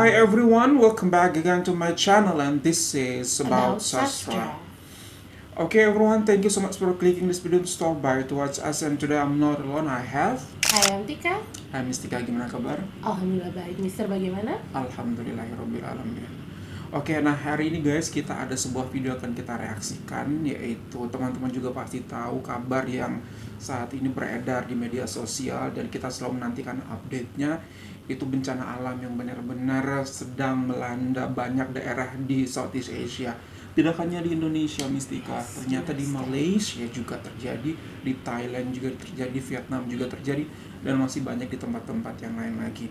Hi everyone, welcome back again to my channel, and this is about Sastra. Okay everyone, thank you so much for clicking this video to stop by to watch us, and today I'm not alone, I have... Hai, I'm Tika. Hai Miss Tika, gimana kabar? Alhamdulillah baik, Mister bagaimana? Alhamdulillahirrabbilalamin. Oke, nah hari ini guys kita ada sebuah video akan kita reaksikan, yaitu teman-teman juga pasti tahu kabar yang saat ini beredar di media sosial dan kita selalu menantikan update-nya. Itu bencana alam yang benar-benar sedang melanda banyak daerah di Southeast Asia. Tidak hanya di Indonesia, Mistika, ternyata di Malaysia juga terjadi, di Thailand juga terjadi, Vietnam juga terjadi, dan masih banyak di tempat-tempat yang lain lagi.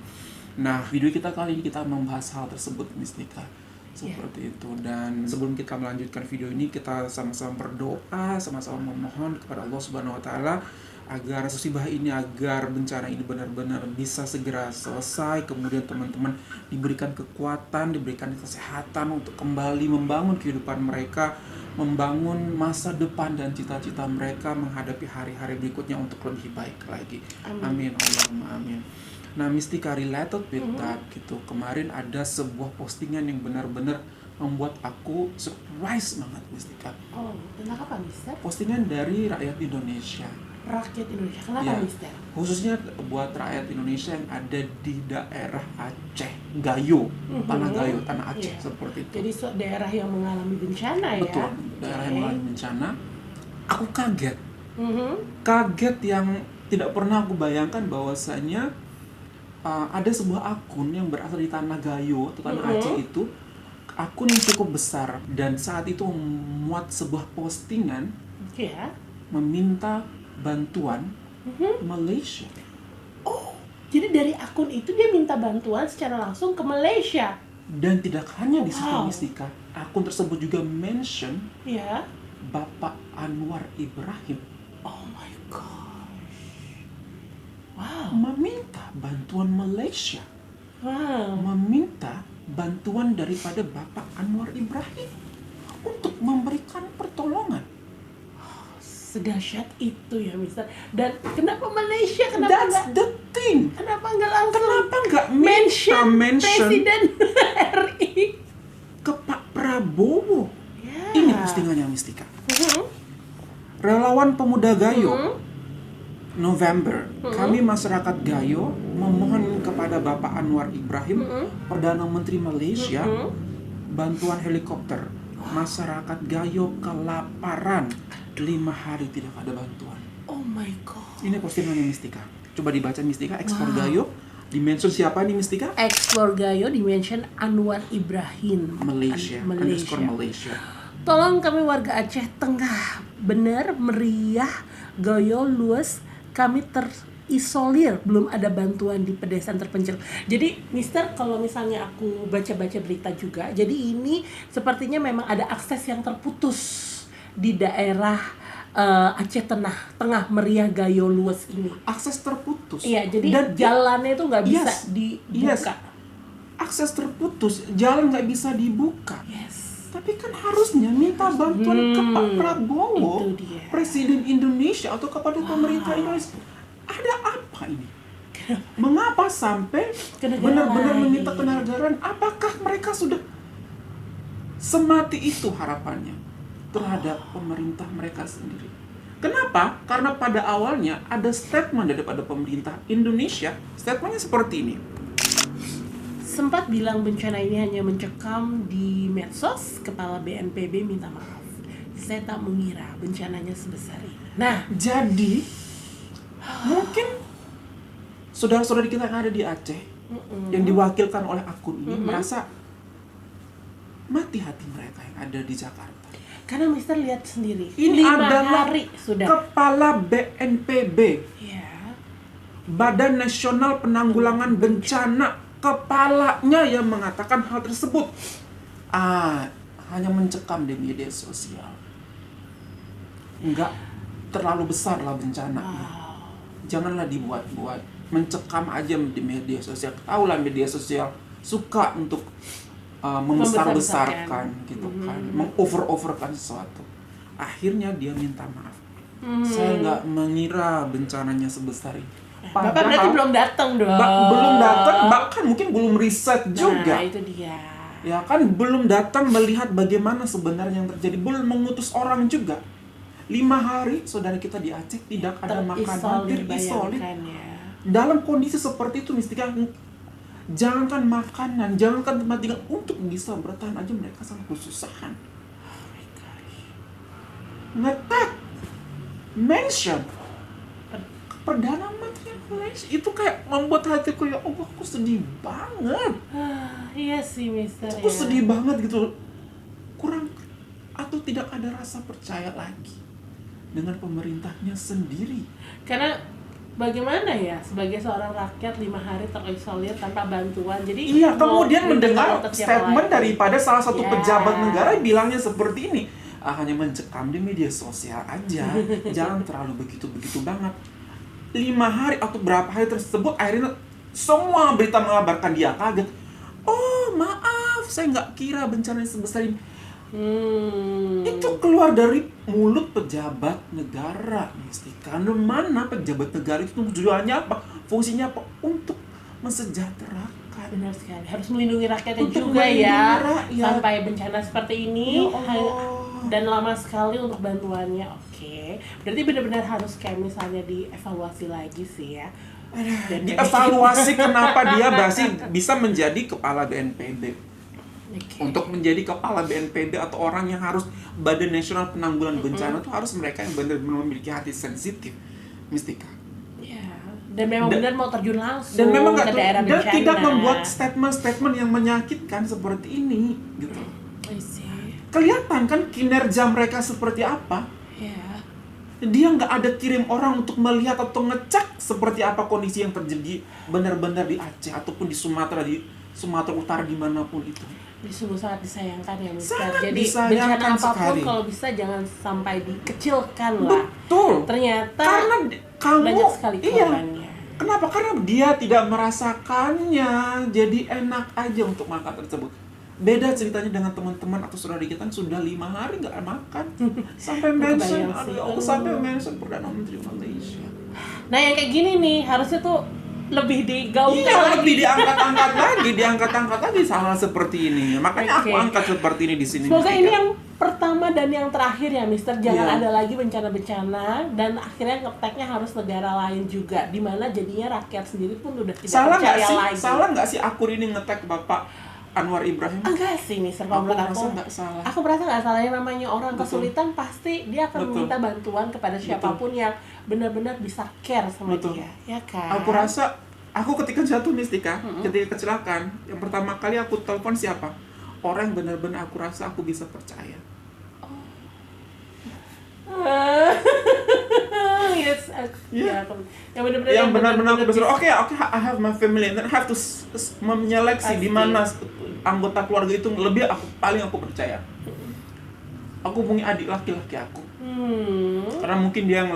Nah, video kita kali ini kita membahas hal tersebut, Mistika. Seperti itu. Dan sebelum kita melanjutkan video ini, kita sama-sama berdoa, sama-sama memohon kepada Allah Subhanahu wa Ta'ala agar musibah ini, agar bencana ini benar-benar bisa segera selesai. Kemudian teman-teman diberikan kekuatan, diberikan kesehatan untuk kembali membangun kehidupan mereka, membangun masa depan dan cita-cita mereka menghadapi hari-hari berikutnya untuk lebih baik lagi. Amin. Allahumma amin. Nah, Mistika, related with that gitu. Kemarin ada sebuah postingan yang benar-benar membuat aku surprise banget, Mistika. Oh, tentang apa, Mister? Postingan dari rakyat Indonesia. Rakyat Indonesia, kenapa, Ya, Mister? khususnya buat rakyat Indonesia yang ada di daerah Aceh, Gayo, tanah Gayo, tanah Aceh, seperti itu. Jadi daerah yang mengalami bencana ya? Betul, daerah yang mengalami bencana. Aku kaget. Kaget yang tidak pernah aku bayangkan bahwasanya ada sebuah akun yang berasal di tanah Gayo atau tanah Aceh itu, akun yang cukup besar, dan saat itu memuat sebuah postingan meminta bantuan Malaysia. Oh, jadi dari akun itu dia minta bantuan secara langsung ke Malaysia. Dan tidak hanya di situ, Mistika, akun tersebut juga mention Bapak Anwar Ibrahim. Oh my gosh. Wow. Meminta bantuan Malaysia. Wow. Meminta bantuan daripada Bapak Anwar Ibrahim untuk memberikan pertolongan. Sedahsyat itu ya, Mister. Dan kenapa Malaysia? That's the thing. Kenapa nggak mention Presiden RI ke Pak Prabowo? Ini postingannya, Mistika. Relawan Pemuda Gayo, November, kami masyarakat Gayo memohon kepada Bapak Anwar Ibrahim, Perdana Menteri Malaysia, bantuan helikopter. Masyarakat Gayo kelaparan, 5 hari tidak ada bantuan. Oh my god. Ini postingannya, Mistika. Coba dibaca, Mistika. Explore Gayo. Dimension siapa nih, Mistika? Explore Gayo, dimension Anwar Ibrahim. Malaysia. Malaysia. Tolong kami warga Aceh Tengah, benar meriah, Gayo luas, kami terisolir, belum ada bantuan di pedesaan terpencil. Jadi, Mister, kalau misalnya aku baca-baca berita juga, jadi ini sepertinya memang ada akses yang terputus di daerah Aceh Tengah meriah Gayo luas ini. Akses terputus. Iya, jadi dan jalannya itu nggak bisa dibuka. Akses terputus, jalan nggak bisa dibuka. Tapi kan harusnya minta bantuan ke Pak Prabowo, Presiden Indonesia, atau kepada pemerintah Indonesia. Ada apa ini? Mengapa sampai benar-benar meminta kenegaraan? Apakah mereka sudah semati itu harapannya terhadap pemerintah mereka sendiri? Kenapa? Karena pada awalnya ada statement daripada pemerintah Indonesia. Statementnya seperti ini. Sempat bilang bencana ini hanya mencekam di medsos, Kepala BNPB minta maaf. Saya tak mengira bencananya sebesar ini. Nah, jadi mungkin saudara-saudara kita yang ada di Aceh, yang diwakilkan oleh akun ini, merasa mati hati mereka yang ada di Jakarta. Karena Mister lihat sendiri, ini 5 adalah hari sudah. Kepala BNPB, Badan Nasional Penanggulangan Bencana, kepalanya yang mengatakan hal tersebut. Hanya mencekam di media sosial. Enggak terlalu besar lah bencananya. Janganlah dibuat-buat. Mencekam aja di media sosial. Tahulah media sosial suka untuk membesar-besarkan gitu kan, mengover-overkan sesuatu. Akhirnya dia minta maaf. Saya nggak mengira bencananya sebesar ini. Bapak berarti belum datang dong. Belum datang, bahkan mungkin belum riset juga. Nah, itu dia. Ya kan, belum datang melihat bagaimana sebenarnya yang terjadi, belum mengutus orang juga. 5 hari saudara kita di Aceh tidak ada makanan, terisolir. Ya. Dalam kondisi seperti itu, Mistika, jangankan makanan, jangankan tempat tinggal, untuk bisa bertahan aja mereka sangat kesusahan. Oh my gosh. Ngetek mention Perdana Menteri Malaysia, itu kayak membuat hatiku, ya Allah, aku sedih banget. Iya sih, Mister. Aku sedih banget gitu. Kurang atau tidak ada rasa percaya lagi dengan pemerintahnya sendiri. Karena bagaimana ya, sebagai seorang rakyat 5 hari terisolir tanpa bantuan. Jadi iya, kemudian mendengar statement daripada salah satu pejabat negara bilangnya seperti ini. Hanya mencekam di media sosial aja, jangan terlalu begitu banget. 5 hari atau berapa hari tersebut, akhirnya semua berita mengabarkan dia kaget. Oh, maaf, saya nggak kira bencana sebesar ini. Itu keluar dari mulut pejabat negara, Mistika. Mana pejabat negara itu tujuannya apa? Fungsinya apa? Untuk mensejahterakan. Benar sekali. Harus melindungi rakyatnya juga ya. Sampai bencana seperti ini. Ya Allah. Dan lama sekali untuk bantuannya. Oke. Berarti benar-benar harus kayak misalnya dievaluasi lagi sih ya. Dan dievaluasi kenapa dia bisa menjadi kepala BNPB. Untuk menjadi kepala BNPB atau orang yang harus Badan Nasional Penanggulangan Bencana itu harus mereka yang benar-benar memiliki hati sensitif, Mistika. Ya. Dan memang benar mau terjun langsung dan memang ke daerah bencana. Dan tidak membuat statement-statement yang menyakitkan seperti ini, gitu. Kelihatan kan kinerja mereka seperti apa? Ya. Dia nggak ada kirim orang untuk melihat atau ngecek seperti apa kondisi yang terjadi benar-benar di Aceh ataupun di Sumatera Utara, dimanapun itu. Sungguh sangat disayangkan ya, Mister. Sangat jadi disayangkan bencana apapun sekali. Kalau bisa jangan sampai dikecilkan lah. Betul. Ternyata karena kamu banyak sekali korbannya. Kenapa? Karena dia tidak merasakannya. Jadi enak aja untuk makan tersebut. Beda ceritanya dengan teman-teman atau saudara kita yang sudah 5 hari nggak makan. Sampai mention Perdana Menteri Malaysia. Nah, yang kayak gini nih harusnya tuh lebih digaungkan lagi. Lebih diangkat-angkat lagi sama seperti ini. Makanya aku angkat seperti ini di sini. Semoga ini yang pertama dan yang terakhir ya, Mister. Jangan ada lagi bencana-bencana dan akhirnya ngeteknya harus negara lain juga, di mana jadinya rakyat sendiri pun udah tidak percaya lagi. Salah nggak sih akun ini ngetek Bapak Anwar Ibrahim? Enggak sih, Mister. Kalau menurut aku nggak salah. Aku merasa nggak salah. Yang namanya orang kesulitan pasti dia akan meminta bantuan kepada siapapun yang benar-benar bisa care sama dia, ya kan? Aku ketika jatuh, Mistika, ketika kecelakaan, yang pertama kali aku telepon siapa? Orang yang benar-benar aku rasa aku bisa percaya. Yes, yang benar-benar aku bersuara, oke, I have my family, and then I have to menyeleksi di mana anggota keluarga itu paling aku percaya. Aku hubungi adik laki-laki aku, karena mungkin dia yang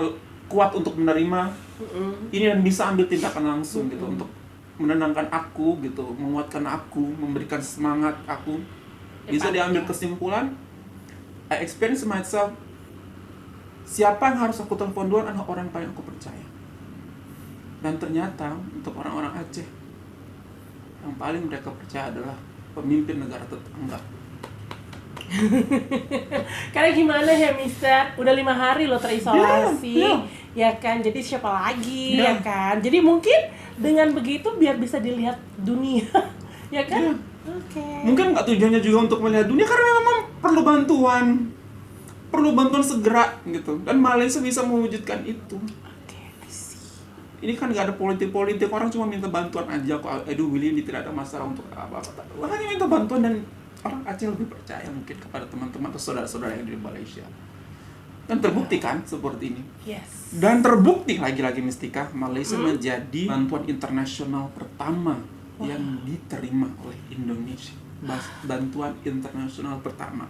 kuat untuk menerima ini dan bisa ambil tindakan langsung gitu untuk menenangkan aku gitu, menguatkan aku, memberikan semangat aku. Bisa diambil kesimpulan, I experience myself. Siapa yang harus aku telepon duluan adalah orang yang paling aku percaya. Dan ternyata untuk orang-orang Aceh, yang paling mereka percaya adalah pemimpin negara tetangga. Karena gimana ya, Mister? Udah 5 hari lo terisolasi, ya kan? Jadi siapa lagi, ya kan? Jadi mungkin dengan begitu biar bisa dilihat dunia, ya kan? Oke. Mungkin nggak tujuannya juga untuk melihat dunia, karena memang perlu bantuan segera gitu, dan Malaysia bisa mewujudkan itu. Ini kan nggak ada politik, orang cuma minta bantuan aja kok. Willy ini tidak ada masalah untuk apa-apa. Hanya minta bantuan, dan orang Aceh lebih percaya mungkin kepada teman-teman atau saudara-saudara yang di Malaysia. Dan terbukti kan seperti ini. Yes. Dan terbukti lagi-lagi, Mistika, Malaysia menjadi bantuan internasional pertama yang diterima oleh Indonesia. Bantuan internasional pertama.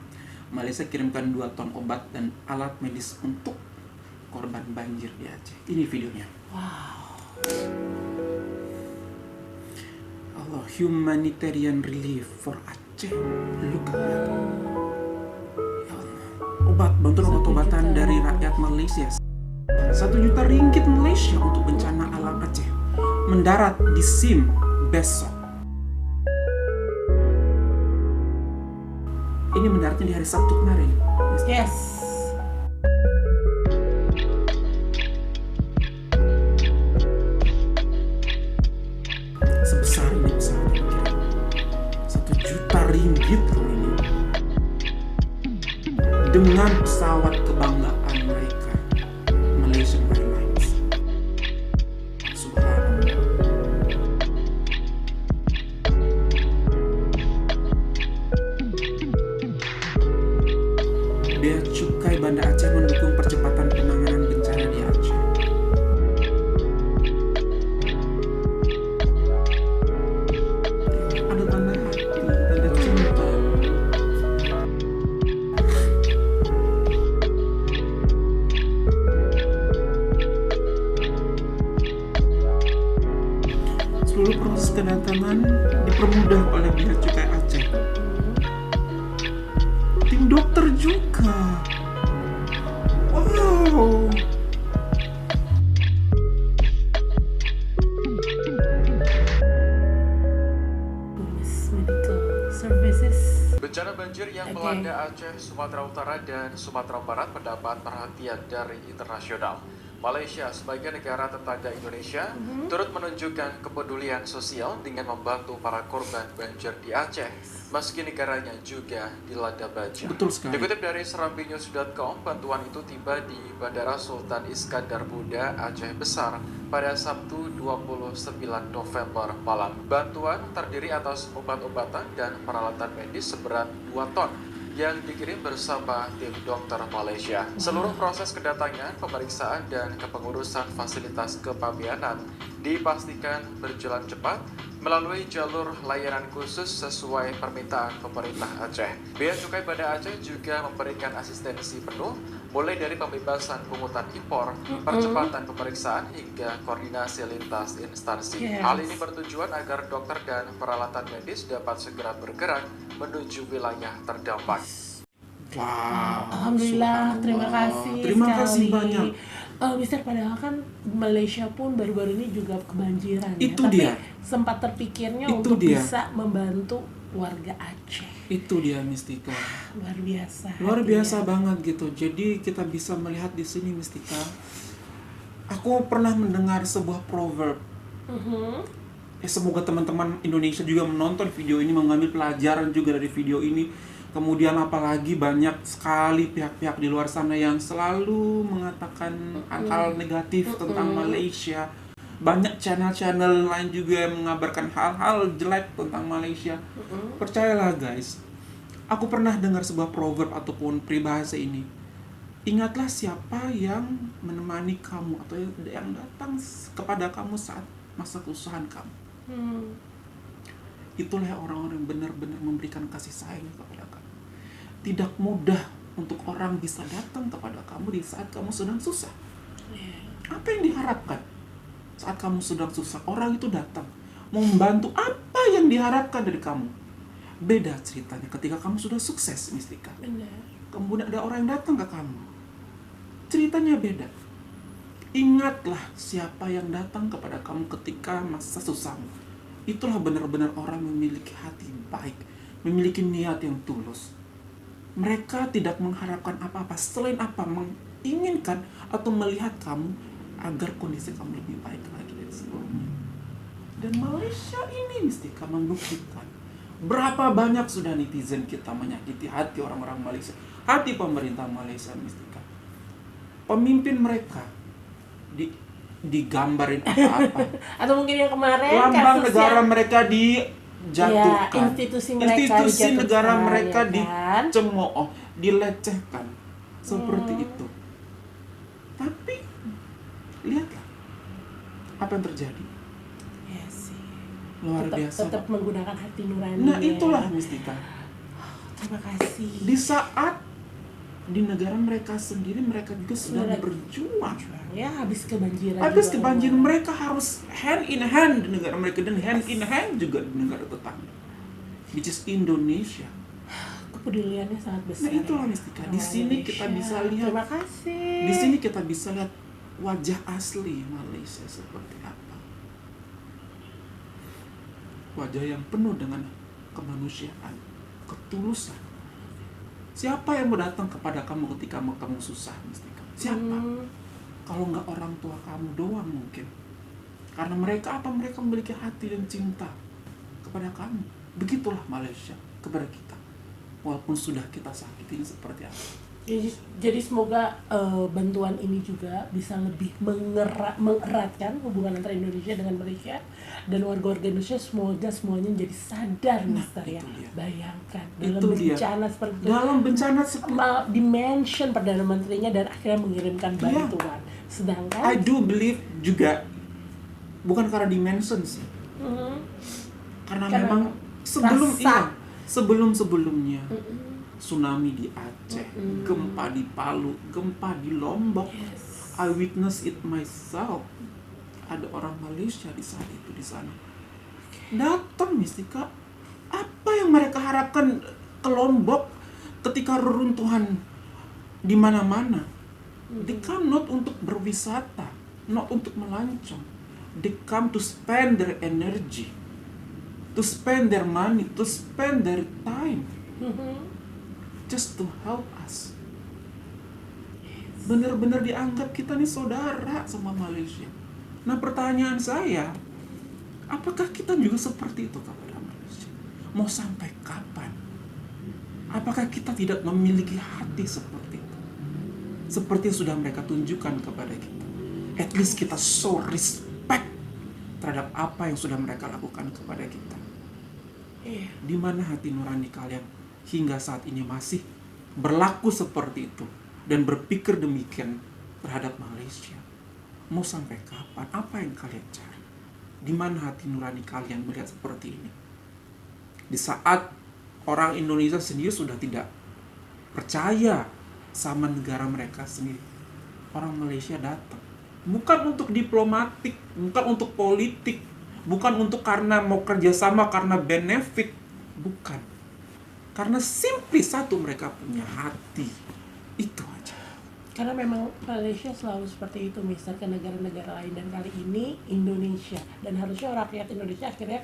Malaysia kirimkan 2 ton obat dan alat medis untuk korban banjir di Aceh. Ini videonya. Wow. Allah, humanitarian relief for Aceh. Look at that. Ya Allah. Bantuan obat-obatan dari rakyat Malaysia. 1 juta ringgit Malaysia untuk bencana alam Aceh. mendarat di SIM besok. Ini mendaratnya di hari Sabtu kemarin. Yes. Sebesar ini pesawatnya, Rp1 juta loh ini. Dengan pesawat kebanggaan mereka, Malaysian Airlines. Subhanallah. Bea Cukai Banda Aceh mendukung percepatan penanganan bencana di Aceh. Ada tanda hati, tanda cinta. Seluruh proses kedatangan dipermudah oleh Bea Cukai Aceh. Tim dokter juga. Wow. Medical Services. Bencana banjir yang melanda Aceh, Sumatera Utara, dan Sumatera Barat mendapat perhatian dari internasional. Malaysia sebagai negara tetangga Indonesia turut menunjukkan kepedulian sosial dengan membantu para korban banjir di Aceh, meski negaranya juga dilanda banjir. Betul sekali. Dikutip dari serambinews.com, bantuan itu tiba di Bandara Sultan Iskandar Muda, Aceh Besar pada Sabtu 29 November malam. Bantuan terdiri atas obat-obatan dan peralatan medis seberat 2 ton yang dikirim bersama tim dokter Malaysia. Seluruh proses kedatangan, pemeriksaan, dan kepengurusan fasilitas kepabeanan dipastikan berjalan cepat melalui jalur layanan khusus sesuai permintaan pemerintah Aceh. Bea Cukai Banda Aceh juga memberikan asistensi penuh, mulai dari pembebasan pungutan impor, percepatan pemeriksaan, hingga koordinasi lintas instansi. Yes. Hal ini bertujuan agar dokter dan peralatan medis dapat segera bergerak menuju wilayah terdampak. Wow. Alhamdulillah, terima Subhanallah. kasih Terima sekali. kasih banyak. Mister, padahal kan Malaysia pun baru-baru ini juga kebanjiran Itu ya. dia. Tapi sempat terpikirnya Itu untuk dia. bisa membantu warga Aceh. Itu dia Mistika. Luar biasa. Luar hatinya. biasa banget gitu. Jadi kita bisa melihat di sini Mistika. Aku pernah mendengar sebuah proverb. Semoga teman-teman Indonesia juga menonton video ini, mengambil pelajaran juga dari video ini. Kemudian apalagi banyak sekali pihak-pihak di luar sana yang selalu mengatakan hal-hal negatif tentang Malaysia. Banyak channel-channel lain juga yang mengabarkan hal-hal jelek tentang Malaysia. Percayalah guys, aku pernah dengar sebuah proverb ataupun peribahasa ini. Ingatlah siapa yang menemani kamu atau yang datang kepada kamu saat masa kesusahan kamu. Itulah orang-orang yang benar-benar memberikan kasih sayang kepada kamu. Tidak mudah untuk orang bisa datang kepada kamu di saat kamu sedang susah. Apa yang diharapkan saat kamu sedang susah? Orang itu datang mau membantu. Apa yang diharapkan dari kamu? Beda ceritanya ketika kamu sudah sukses, Mistika. Benar. Kemudian ada orang yang datang ke kamu. Ceritanya beda. Ingatlah siapa yang datang kepada kamu ketika masa susahmu. Itulah benar-benar orang memiliki hati baik, memiliki niat yang tulus. Mereka tidak mengharapkan apa-apa selain apa, menginginkan atau melihat kamu agar kondisi kamu lebih baik lagi dari sebelumnya. Dan Malaysia ini Mistika membuktikan berapa banyak sudah netizen kita menyakiti hati orang-orang Malaysia, hati pemerintah Malaysia Mistika. Pemimpin mereka digambarin apa-apa. Atau mungkin yang kemarin Lambang kasus negara yang- mereka dijatuhkan. Ya, institusi mereka Institusi dijatuhkan, negara mereka ya kan? dicemooh, dilecehkan. Seperti itu. Tapi lihatlah apa yang terjadi. Ya sih. Luar biasa. Tetap menggunakan hati nurani. Nah, ya. itulah Mistika. Terima kasih. Di saat di negara mereka sendiri mereka juga sedang Benar. berjuang. Ya, habis kebanjiran. Habis juga. kebanjiran mereka harus hand in hand di negara mereka dan hand in hand juga di negara tetangga, which is Indonesia. Kepeduliannya sangat besar. Nah itulah ya. Mistika. Di Orang sini Indonesia. kita bisa lihat. Terima kasih. Di sini kita bisa lihat wajah asli Malaysia seperti apa. wajah yang penuh dengan kemanusiaan, ketulusan. Siapa yang mau datang kepada kamu ketika kamu susah, Mistika? Siapa? Kalau nggak orang tua kamu doang mungkin. Karena mereka memiliki hati dan cinta kepada kamu. Begitulah Malaysia kepada kita. Walaupun sudah kita sakitin seperti apa. Jadi semoga bantuan ini juga bisa lebih mengeratkan hubungan antara Indonesia dengan Malaysia, dan warga-warga Indonesia semuanya jadi sadar, Mister, ya. Bayangkan bencana seperti itu. Dalam bencana dimention Perdana Menterinya dan akhirnya mengirimkan bantuan. Sedangkan I do believe juga bukan karena dimension sih. Karena memang sebelumnya tsunami di Aceh, gempa di Palu, gempa di Lombok. Yes. I witness it myself. Ada orang Malaysia di saat itu di sana. Datang, Mistika. Apa yang mereka harapkan ke Lombok ketika reruntuhan di mana-mana? They come not untuk berwisata, not untuk melancong. They come to spend their energy, to spend their money, to spend their time. Just to help us. Benar-benar dianggap kita nih saudara sama Malaysia. Nah, pertanyaan saya, apakah kita juga seperti itu kepada Malaysia? Mau sampai kapan? Apakah kita tidak memiliki hati seperti itu? Seperti yang sudah mereka tunjukkan kepada kita. At least kita show respect terhadap apa yang sudah mereka lakukan kepada kita. Di mana hati nurani kalian hingga saat ini masih berlaku seperti itu dan berpikir demikian terhadap Malaysia? Mau sampai kapan? Apa yang kalian cari? Di mana hati nurani kalian melihat seperti ini? Di saat orang Indonesia sendiri sudah tidak percaya sama negara mereka sendiri, orang Malaysia datang. Bukan untuk diplomatik, bukan untuk politik, bukan untuk karena mau kerjasama, karena benefit, bukan. Karena simply satu, mereka punya hati. Itu aja. Karena memang Malaysia selalu seperti itu, Mister, ke negara-negara lain. Dan kali ini Indonesia. Dan harusnya rakyat Indonesia akhirnya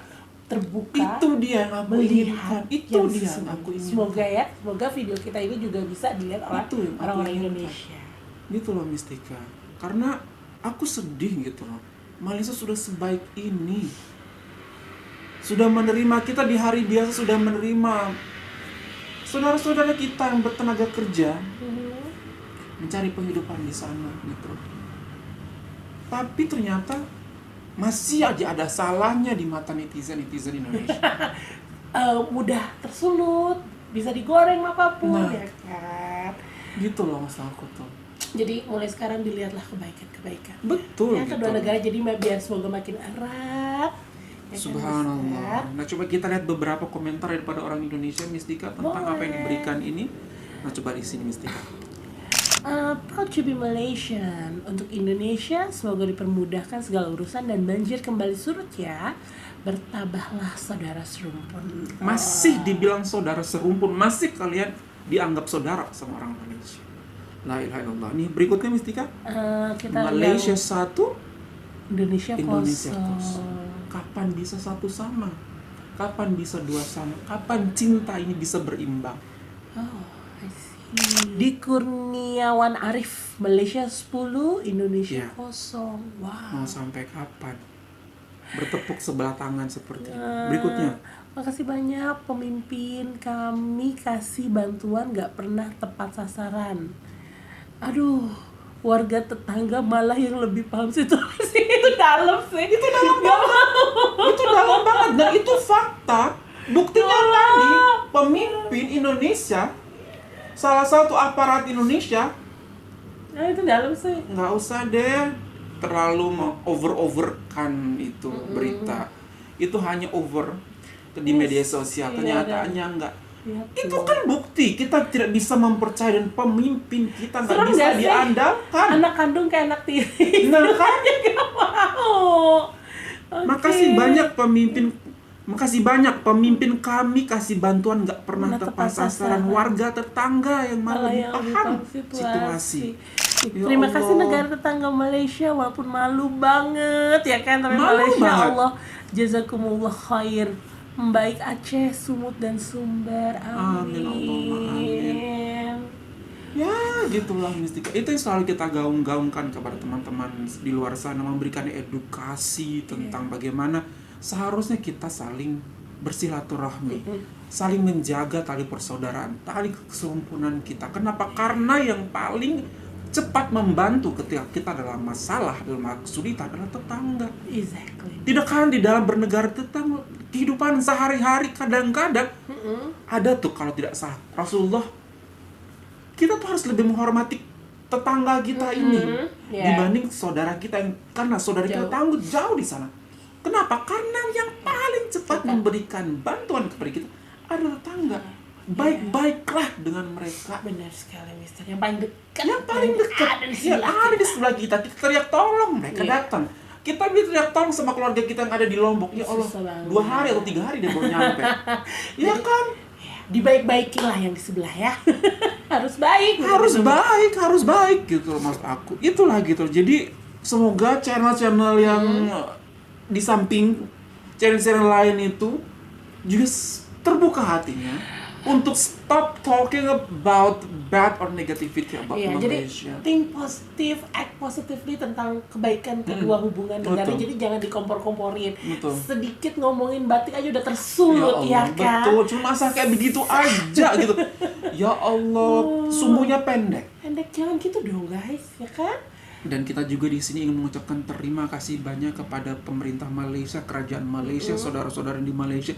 terbuka. Itu dia yang aku inginkan. Itu dia yang aku inginkan. Semoga video kita ini juga bisa dilihat oleh orang-orang Indonesia. Gitu loh, Mistika. Karena aku sedih gitu loh. Malaysia sudah sebaik ini. Sudah menerima kita di hari biasa, sudah menerima saudara-saudara kita yang bertenaga kerja, mencari penghidupan di sana gitu. Tapi ternyata masih aja ada salahnya di mata netizen Indonesia. Mudah tersulut, bisa digoreng apapun, ya kan? Gitu loh maksud aku tuh. Jadi mulai sekarang dilihatlah kebaikan. Betul. Ya, kedua negara jadi biar semoga makin erat. Ya, Subhanallah. Nah, coba kita lihat beberapa komentar daripada orang Indonesia, Mistika, tentang apa yang diberikan ini. Nah, coba di sini, Mistika. Proud to be Malaysian. Untuk Indonesia, semoga dipermudahkan segala urusan dan banjir kembali surut ya. Bertabahlah saudara serumpun. Masih dibilang saudara serumpun, masih kalian dianggap saudara sama orang Malaysia. La ilaha illallah. Nih berikutnya, Mistika. Malaysia 1, Indonesia kosong. Kapan bisa satu sama? Kapan bisa dua sama? Kapan cinta ini bisa berimbang? Oh, I see. Di Kurniawan Arif, Malaysia 10, Indonesia kosong. Wow. Mau sampai kapan? Bertepuk sebelah tangan seperti itu. Berikutnya. Makasih banyak pemimpin kami, kasih bantuan gak pernah tepat sasaran. Aduh, warga tetangga malah yang lebih paham situasi. Itu dalam sih. Itu dalam banget. Itu dalam banget. Dan itu fakta. Buktinya tadi pemimpin Indonesia, salah satu aparat Indonesia. Nah, itu dalam sih. Nggak usah deh terlalu over-overkan itu berita. Itu hanya over di media sosial. Kenyataannya enggak. Ya, itu kan bukti kita tidak bisa mempercayai dan pemimpin kita nggak bisa diandalkan. Anak kandung kayak anak tiri. Nah kan? Gak mau. Makasih banyak pemimpin Makasih banyak pemimpin kami kasih bantuan nggak pernah Pernah tepat tepat sasaran. sasaran. Warga tetangga yang malah Malah yang lebih lebih paham tahu situasi. Ya Terima kasih Allah. negara tetangga Malaysia, walaupun malu banget ya kan, tapi Malu Malaysia banget. Allah jazakumullah khair. Baik Aceh, Sumut dan Sumber. Amin, Allahumma Amin. Ya gitulah mistika. Itu yang selalu kita gaung-gaungkan kepada teman-teman di luar sana, memberikan edukasi tentang bagaimana seharusnya kita saling bersilaturahmi, saling menjaga tali persaudaraan, tali keserumpunan kita. Kenapa? Karena yang paling cepat membantu ketika kita dalam masalah, dalam kesulitan adalah tetangga. Exactly. Tidak kan di dalam bernegara tetangga, kehidupan sehari-hari kadang-kadang ada tuh kalau tidak salah Rasulullah, kita tuh harus lebih menghormati tetangga kita ini dibanding saudara kita yang, karena saudara kita Jauh. tangguh jauh di sana. Kenapa? Karena yang paling cepat memberikan bantuan kepada kita adalah tetangga. Baik-baiklah dengan mereka. Benar sekali, Mister. Yang paling dekat. Yang paling dekat, Ada di ya sebelah ada di sebelah kita. Kita teriak tolong, mereka Iya. datang. Kita teriak tolong sama keluarga kita yang ada di Lombok. Ya Allah, Susah banget. 2 hari atau 3 hari dia baru nyampe. Ya kan? Dibaik-baikilah yang di sebelah ya. Harus baik. harus baik gitu loh maksud aku. Itulah gitu. Jadi semoga channel-channel yang di samping channel-channel lain itu juga terbuka hatinya untuk stop talking about bad or negativity about Iya, jadi Malaysia. think positive, act positively tentang kebaikan kedua hubungan negara. Betul. Jadi jangan dikompor-komporin. Betul. Sedikit ngomongin batik aja udah tersulut ya, Allah, kan? betul. Cuma masa kayak begitu aja gitu. Ya Allah, sumbunya pendek. Pendek, jangan gitu dong guys, ya kan? Dan kita juga di sini ingin mengucapkan terima kasih banyak kepada pemerintah Malaysia, kerajaan Malaysia, saudara-saudara di Malaysia.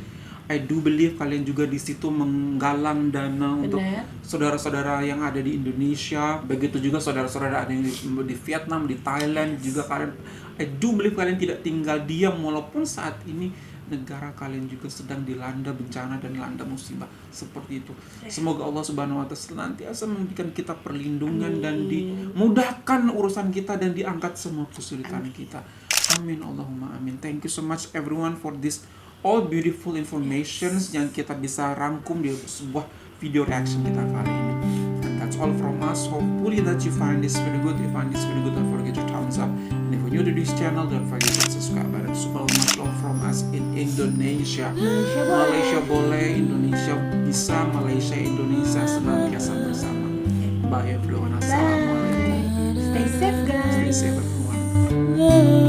I do believe kalian juga di situ menggalang dana untuk Benar. saudara-saudara yang ada di Indonesia. Begitu juga saudara-saudara ada yang di Vietnam, di Thailand juga kalian. I do believe kalian tidak tinggal diam walaupun saat ini negara kalian juga sedang dilanda bencana dan dilanda musibah seperti itu. Semoga Allah Subhanahu wa taala senantiasa memberikan kita perlindungan dan dimudahkan urusan kita dan diangkat semua kesulitan kita. Amin Allahumma amin. Thank you so much everyone for this all beautiful informations yang kita bisa rangkum di sebuah video reaction kita kali ini. And that's all from us. Hopefully that you find this very good. If you find this very good, don't forget to thumbs up. And if you're new to this channel, don't forget to subscribe. And super much love from us in Indonesia. Malaysia boleh, Indonesia bisa, Malaysia Indonesia senantiasa bersama. Bye everyone. Assalamualaikum. Stay safe guys. Stay safe everyone.